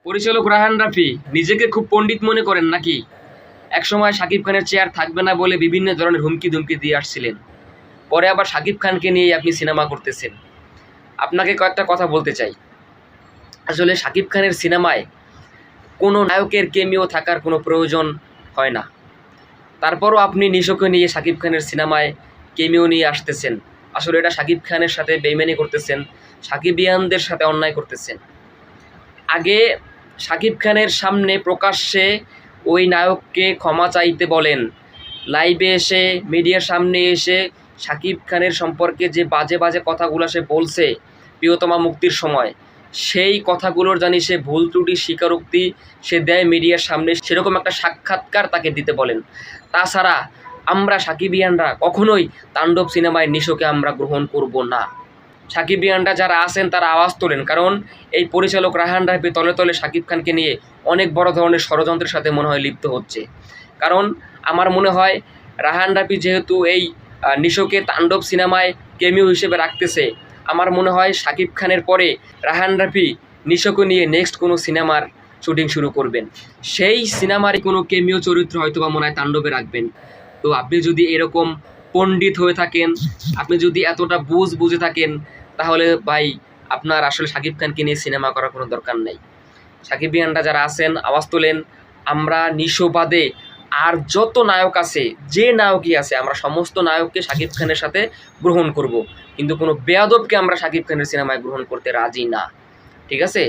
পরিচালক রায়হান রাফি নিজেকে খুব পণ্ডিত মনে করেন নাকি? একসময় শাকিব খানের চেয়ার থাকবে না বলে বিভিন্ন ধরনের হুমকি ধুমকি দিয়ে আসছিলেন, পরে আবার শাকিব খানকে নিয়ে আপনি সিনেমা করতেছেন। আপনাকে কয়েকটা কথা বলতে চাই। আসলে শাকিব খানের সিনেমায় কোনো নায়কের কেমিও থাকার কোনো প্রয়োজন হয় না। তারপরও আপনি নিশোকে নিয়ে শাকিব খানের সিনেমায় কেমিও নিয়ে আসতেছেন। আসলে এটা শাকিব খানের সাথে বেইমানি করতেছেন, সাকিবিয়ানদের সাথে অন্যায় করতেছেন। আগে শাকিব খানের সামনে প্রকাশ্যে ওই নায়ককে ক্ষমা চাইতে বলেন, লাইভে এসে মিডিয়ার সামনে এসে শাকিব খানের সম্পর্কে যে বাজে বাজে কথাগুলো সে বলছে প্রিয়তমা মুক্তির সময়, সেই কথাগুলোর জানি সে ভুল ত্রুটি স্বীকারোক্তি সে দেয় মিডিয়ার সামনে, সেরকম একটা সাক্ষাৎকার তাকে দিতে বলেন। তাছাড়া আমরা সাকিবিয়ানরা কখনোই তাণ্ডব সিনেমায় নিশোকে আমরা গ্রহণ করব না। সাকিবিয়ানরা যারা আছেন তারা আওয়াজ তোলেন, কারণ এই পরিচালক রায়হান রাফি তলে তলে শাকিব খানকে নিয়ে অনেক বড় ধরনের ষড়যন্ত্রের সাথে মনে হয় লিপ্ত হচ্ছে। কারণ আমার মনে হয় রায়হান রাফি যেহেতু এই নিশোকে তাণ্ডব সিনেমায় কেমিও হিসেবে রাখতেছে, আমার মনে হয় শাকিব খানের পরে রায়হান রাফি নিশোকে নিয়ে নেক্সট কোনো সিনেমার শুটিং শুরু করবেন। সেই সিনেমারই কোনো কেমিও চরিত্র হয়তো বা মনে হয় তাণ্ডবে রাখবেন। তো আপনি যদি এরকম পণ্ডিত হয়ে থাকেন, আপনি যদি এতটা বুঝে থাকেন, তাহলে ভাই আপনার আসলে শাকিব খানকে নিয়ে সিনেমা করার কোনো দরকার নেই। সাকিবিয়ানরা যারা আছেন আওয়াজ তোলেন। আমরা নিশো বাদে আর যত নায়ক আছে, যে নায়কই আছে, আমরা সমস্ত নায়ককে শাকিব খানের সাথে গ্রহণ করব, কিন্তু কোনো বেয়াদবকে আমরা শাকিব খানের সিনেমায় গ্রহণ করতে রাজি না। ঠিক আছে?